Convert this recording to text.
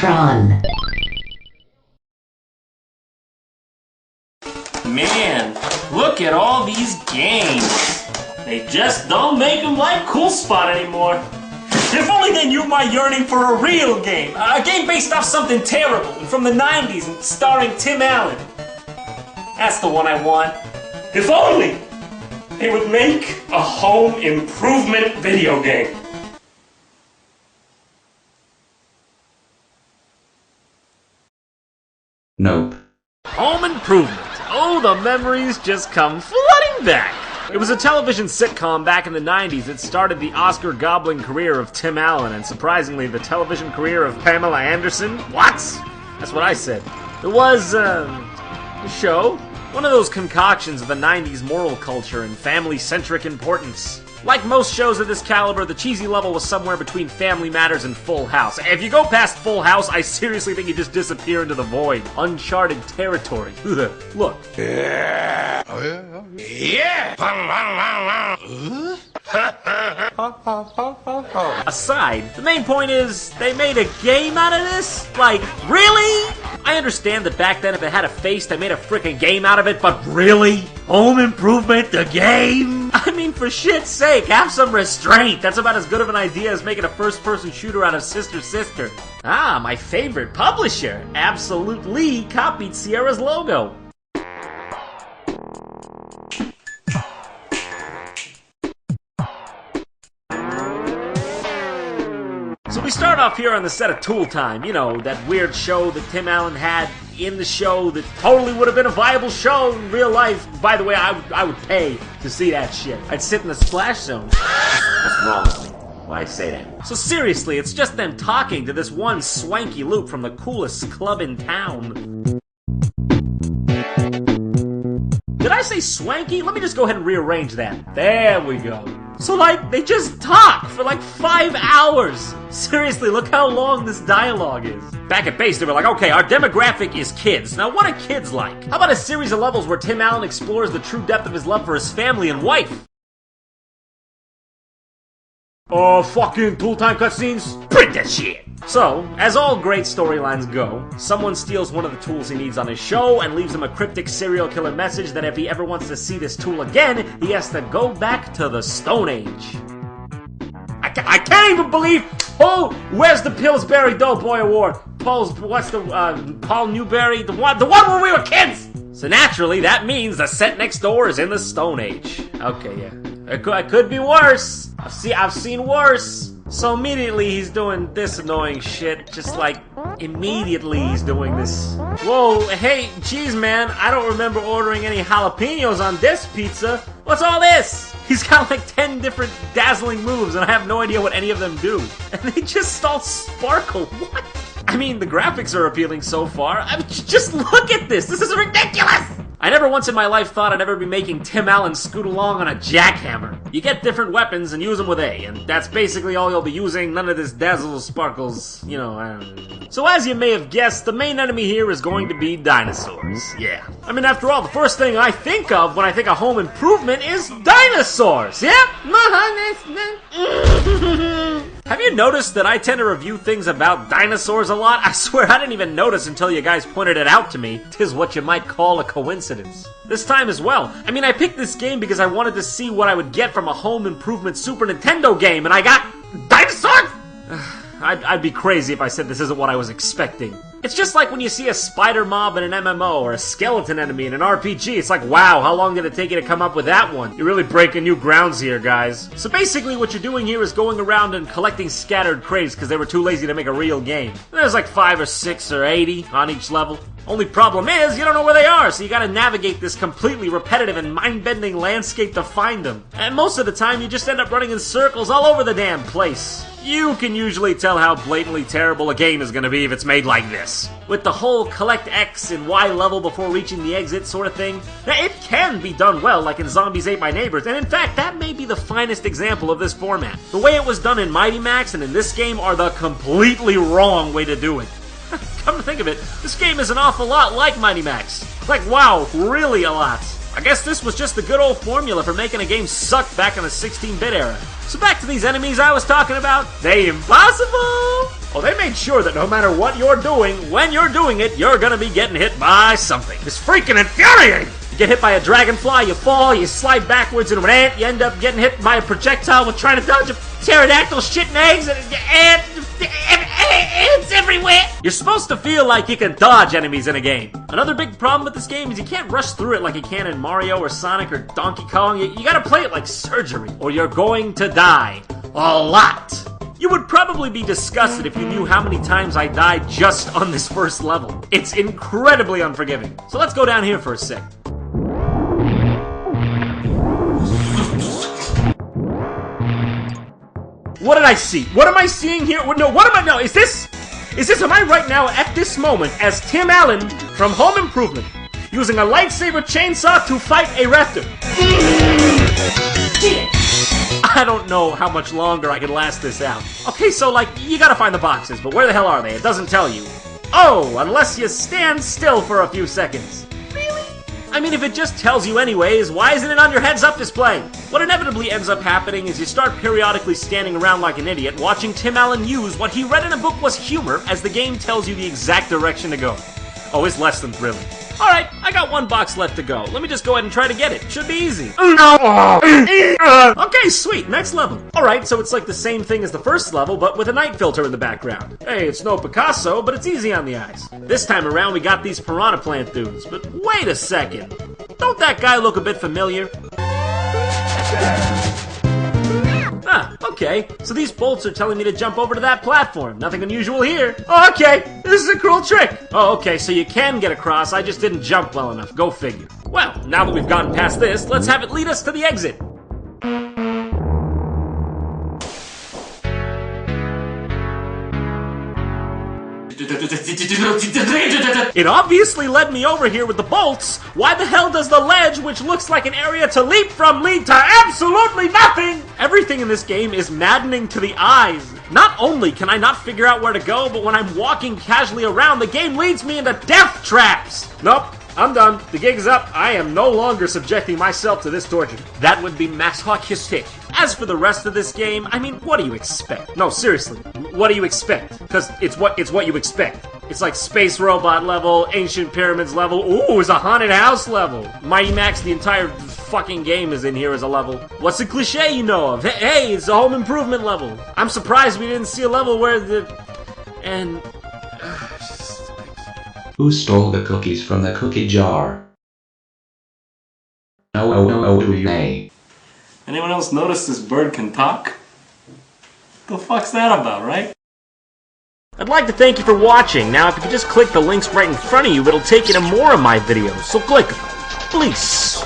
JonTron. Man, look at all these games. They just don't make them like Cool Spot anymore. If only they knew my yearning for a real game. A game based off something terrible and from the 90s and starring Tim Allen. That's the one I want. If only they would make a home improvement video game. Nope. Home Improvement. Oh, the memories just come flooding back. It was a television sitcom back in the 90s that started the Oscar-gobbling career of Tim Allen and, surprisingly, the television career of Pamela Anderson. What? That's what I said. It was, a show. One of those concoctions of the 90s moral culture and family-centric importance. Like most shows of this caliber, the cheesy level was somewhere between Family Matters and Full House. If you go past Full House, I seriously think you just disappear into the void. Uncharted territory. Look. Yeah. Aside, the main point is, they made a game out of this? Like, really? I understand that back then if it had a face, they made a frickin' game out of it, but really? Home Improvement, the game? I mean, for shit's sake, have some restraint. That's about as good of an idea as making a first-person shooter out of Sister Sister. Ah, my favorite publisher, Absolutely copied Sierra's logo. So we start off here on the set of Tool Time, you know, that weird show that Tim Allen had in the show that totally would have been a viable show in real life. By the way, I would pay to see that shit. I'd sit in the splash zone. What's wrong with me? Why I say that? So seriously, it's just them talking to this one swanky loop from the coolest club in town. Did I say swanky? Let me just go ahead and rearrange that. There we go. So, like, they just talk for like 5 hours. Seriously, look how long this dialogue is. Back at base, they were like, okay, our demographic is kids. Now, what are kids like? How about a series of levels where Tim Allen explores the true depth of his love for his family and wife? Oh, fucking Tool Time cutscenes? Print that shit! So, as all great storylines go, someone steals one of the tools he needs on his show and leaves him a cryptic serial killer message that if he ever wants to see this tool again, he has to go back to the Stone Age. I can't even believe, oh, where's the Pillsbury Doughboy Award? Paul Newberry, the one where we were kids! So naturally, that means the set next door is in the Stone Age. Okay, yeah. It could be worse. I've seen worse. So immediately he's doing this annoying shit. Just like, immediately he's doing this. Whoa, hey, geez man, I don't remember ordering any jalapenos on this pizza. What's all this? He's got like 10 different dazzling moves and I have no idea what any of them do. And they just all sparkle. What? I mean, the graphics are appealing so far. I mean, just look at this. This is ridiculous. I never once in my life thought I'd ever be making Tim Allen scoot along on a jackhammer. You get different weapons and use them with A, and that's basically all you'll be using. None of this dazzle sparkles, you know, I don't know. So as you may have guessed, the main enemy here is going to be dinosaurs. Yeah. I mean, after all, the first thing I think of when I think of home improvement is dinosaurs. Yep. Have you noticed that I tend to review things about dinosaurs a lot? I swear I didn't even notice until you guys pointed it out to me. 'Tis what you might call a coincidence. This time as well. I mean, I picked this game because I wanted to see what I would get from a home improvement Super Nintendo game, and I got dinosaurs! I'd be crazy if I said this isn't what I was expecting. It's just like when you see a spider mob in an MMO or a skeleton enemy in an RPG. It's like, wow, how long did it take you to come up with that one? You're really breaking new grounds here, guys. So basically what you're doing here is going around and collecting scattered crates because they were too lazy to make a real game. There's like 5 or 6 or 80 on each level. Only problem is, you don't know where they are, so you gotta navigate this completely repetitive and mind-bending landscape to find them. And most of the time, you just end up running in circles all over the damn place. You can usually tell how blatantly terrible a game is gonna be if it's made like this. With the whole collect X and Y level before reaching the exit sort of thing. Now, it can be done well, like in Zombies Ate My Neighbors, and in fact, that may be the finest example of this format. The way it was done in Mighty Max and in this game are the completely wrong way to do it. Come to think of it, this game is an awful lot like Mighty Max. Like, wow, really a lot. I guess this was just the good old formula for making a game suck back in the 16-bit era. So back to these enemies I was talking about. They impossible! Oh, they made sure that no matter what you're doing, when you're doing it, you're gonna be getting hit by something. It's freaking infuriating! You get hit by a dragonfly, you fall, you slide backwards into an ant, you end up getting hit by a projectile while trying to dodge a pterodactyl shitting eggs, and ants everywhere! You're supposed to feel like you can dodge enemies in a game. Another big problem with this game is you can't rush through it like you can in Mario or Sonic or Donkey Kong. You gotta play it like surgery, or you're going to die. A lot! You would probably be disgusted if you knew how many times I died just on this first level. It's incredibly unforgiving. So let's go down here for a sec. What did I see? What am I seeing here? No, what am I? No, is this, am I right now at this moment as Tim Allen from Home Improvement using a lightsaber chainsaw to fight a raptor? I don't know how much longer I can last this out. Okay, so like, you gotta find the boxes, but where the hell are they? It doesn't tell you. Oh, unless you stand still for a few seconds. Really? I mean, if it just tells you anyways, why isn't it on your heads-up display? What inevitably ends up happening is you start periodically standing around like an idiot, watching Tim Allen use what he read in a book was humor as the game tells you the exact direction to go. Oh, it's less than thrilling. Alright, I got one box left to go. Let me just go ahead and try to get it. Should be easy. Okay, sweet, next level. Alright, so it's like the same thing as the first level, but with a night filter in the background. Hey, it's no Picasso, but it's easy on the eyes. This time around, we got these piranha plant dudes. But wait a second. Don't that guy look a bit familiar? Ah, okay. So these bolts are telling me to jump over to that platform. Nothing unusual here. Oh, okay. This is a cool trick. Oh, okay, so you can get across. I just didn't jump well enough. Go figure. Well, now that we've gotten past this, let's have it lead us to the exit. It obviously led me over here with the bolts. Why the hell does the ledge, which looks like an area to leap from, lead to absolutely nothing? Everything in this game is maddening to the eyes. Not only can I not figure out where to go, but when I'm walking casually around, the game leads me into death traps. Nope. I'm done. The gig is up. I am no longer subjecting myself to this torture. That would be masochistic. As for the rest of this game, I mean, what do you expect? No, seriously, what do you expect? Because it's what you expect. It's like Space Robot level, Ancient Pyramids level, ooh, it's a Haunted House level. Mighty Max, the entire fucking game is in here as a level. What's the cliche you know of? Hey, it's a Home Improvement level. I'm surprised we didn't see a level where the... and... Who stole the cookies from the cookie jar? No. Anyone else notice this bird can talk? The fuck's that about, right? I'd like to thank you for watching. Now, if you could just click the links right in front of you, it'll take you to more of my videos. So click them, please.